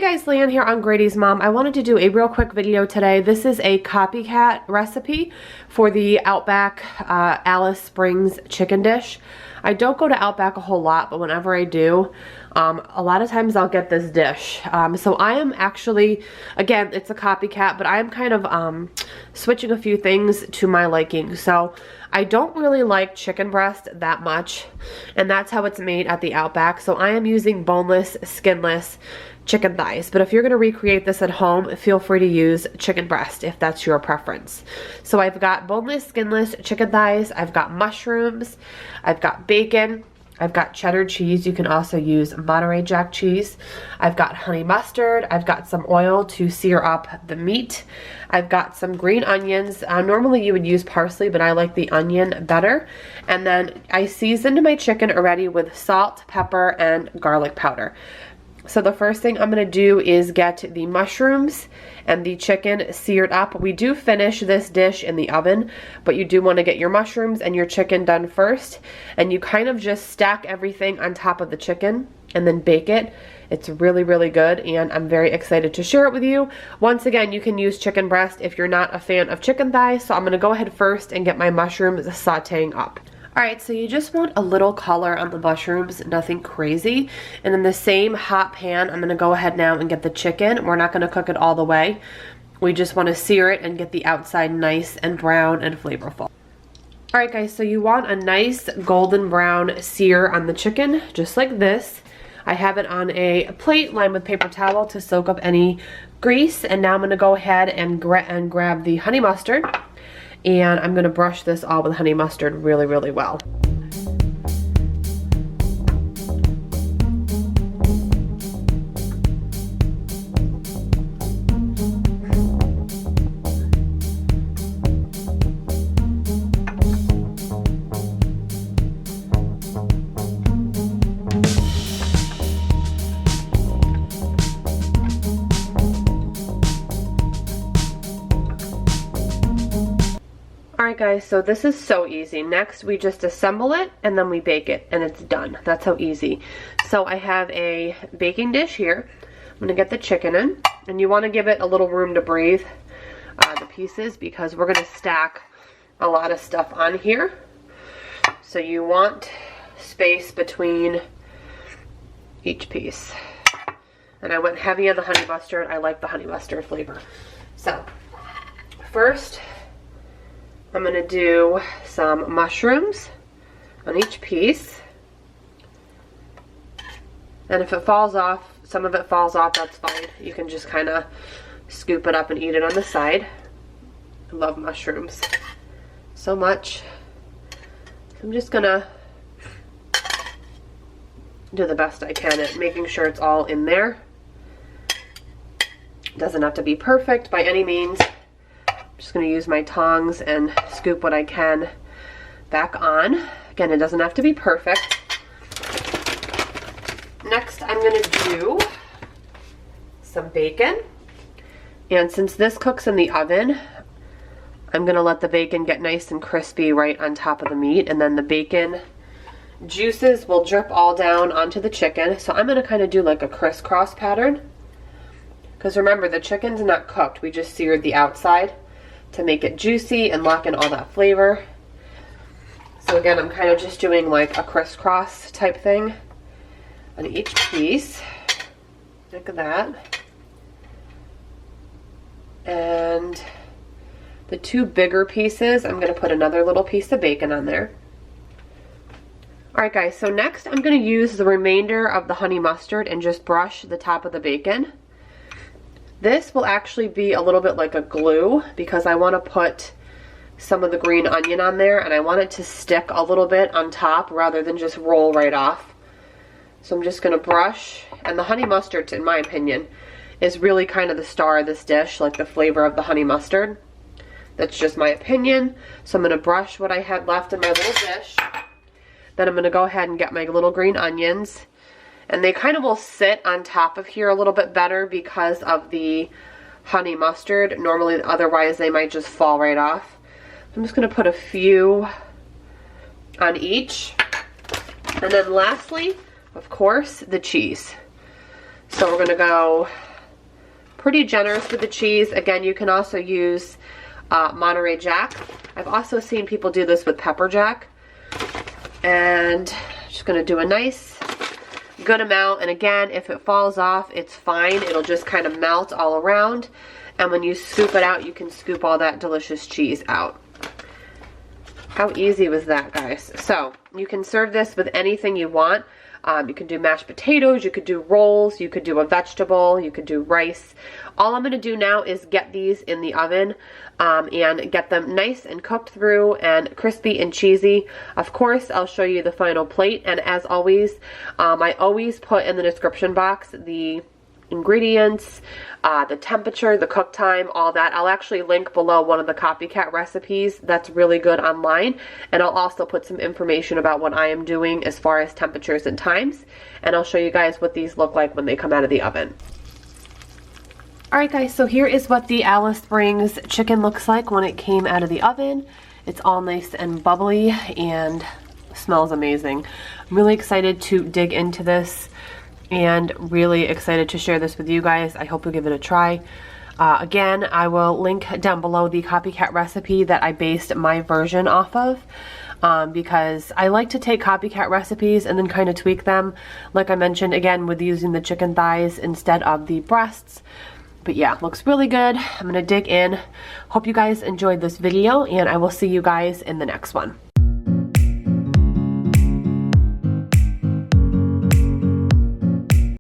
Hey guys, Leanne here on Grady's Mom. I wanted to do a real quick video today. This is a copycat recipe for the Outback Alice Springs chicken dish. I don't go to Outback a whole lot, but whenever I do, a lot of times I'll get this dish. So I am actually, again, it's a copycat, but I am kind of switching a few things to my liking. So I don't really like chicken breast that much, and that's how it's made at the Outback. So I am using boneless, skinless chicken thighs. But if you're going to recreate this at home, feel free to use chicken breast if that's your preference. So I've got boneless, skinless chicken thighs. I've got mushrooms. I've got bacon. I've got cheddar cheese. You can also use Monterey Jack cheese. I've got honey mustard. I've got some oil to sear up the meat. I've got some green onions. Normally you would use parsley, but I like the onion better. And then I seasoned my chicken already with salt, pepper, and garlic powder. So the first thing I'm going to do is get the mushrooms and the chicken seared up. We do finish this dish in the oven, but you do want to get your mushrooms and your chicken done first. And you kind of just stack everything on top of the chicken and then bake it. It's really, really good, and I'm very excited to share it with you. Once again, you can use chicken breast if you're not a fan of chicken thighs. So I'm going to go ahead first and get my mushrooms sauteing up. Alright, so you just want a little color on the mushrooms, nothing crazy. And in the same hot pan, I'm going to go ahead now and get the chicken. We're not going to cook it all the way. We just want to sear it and get the outside nice and brown and flavorful. Alright guys, so you want a nice golden brown sear on the chicken, just like this. I have it on a plate lined with paper towel to soak up any grease. And now I'm going to go ahead and grab the honey mustard. And I'm going to brush this all with honey mustard really, really well. Alright guys, so this is so easy. Next we just assemble it and then we bake it and it's done. That's how easy. So I have a baking dish here. I'm going to get the chicken in, and you want to give it a little room to breathe, the pieces, because we're going to stack a lot of stuff on here. So you want space between each piece. And I went heavy on the honey mustard. I like the honey mustard flavor. So first, I'm going to do some mushrooms on each piece. And if it falls off, some of it falls off, that's fine. You can just kind of scoop it up and eat it on the side. I love mushrooms so much. I'm just going to do the best I can at making sure it's all in there. It doesn't have to be perfect by any means. Just going to use my tongs and scoop what I can back on. Again, it doesn't have to be perfect. Next, I'm going to do some bacon. And since this cooks in the oven, I'm going to let the bacon get nice and crispy right on top of the meat. And then the bacon juices will drip all down onto the chicken. So I'm going to kind of do like a crisscross pattern. Because remember, the chicken's not cooked. We just seared the outside to make it juicy and lock in all that flavor. So again, I'm kind of just doing like a crisscross type thing on each piece. Look at that. And the two bigger pieces, I'm going to put another little piece of bacon on there. Alright guys, so next I'm going to use the remainder of the honey mustard and just brush the top of the bacon. This will actually be a little bit like a glue because I want to put some of the green onion on there, and I want it to stick a little bit on top rather than just roll right off. So I'm just going to brush, and the honey mustard, in my opinion, is really kind of the star of this dish, like the flavor of the honey mustard. That's just my opinion. So I'm going to brush what I had left in my little dish. Then I'm going to go ahead and get my little green onions. And they kind of will sit on top of here a little bit better because of the honey mustard. Normally, otherwise, they might just fall right off. I'm just going to put a few on each. And then lastly, of course, the cheese. So we're going to go Pretty generous with the cheese. Again, you can also use Monterey Jack. I've also seen people do this with pepper jack. And just gonna do a nice good amount, and again, if it falls off, it's fine. It'll just kind of melt all around, and when you scoop it out, you can scoop all that delicious cheese out. How easy was that, guys? So you can serve this with anything you want. You could do mashed potatoes, you could do rolls, you could do a vegetable, you could do rice. All I'm going to do now is get these in the oven and get them nice and cooked through and crispy and cheesy. Of course, I'll show you the final plate, and as always, I always put in the description box the ingredients, the temperature, the cook time, all that. I'll actually link below one of the copycat recipes that's really good online, and I'll also put some information about what I am doing as far as temperatures and times, and I'll show you guys what these look like when they come out of the oven. Alright guys, so here is what the Alice Springs chicken looks like when it came out of the oven. It's all nice and bubbly and smells amazing. I'm really excited to dig into this and really excited to share this with you guys. I hope you'll give it a try. Again, I will link down below the copycat recipe that I based my version off of, because I like to take copycat recipes and then kind of tweak them, like I mentioned, again, with using the chicken thighs instead of the breasts. But yeah, looks really good. I'm gonna dig in. Hope you guys enjoyed this video, and I will see you guys in the next one.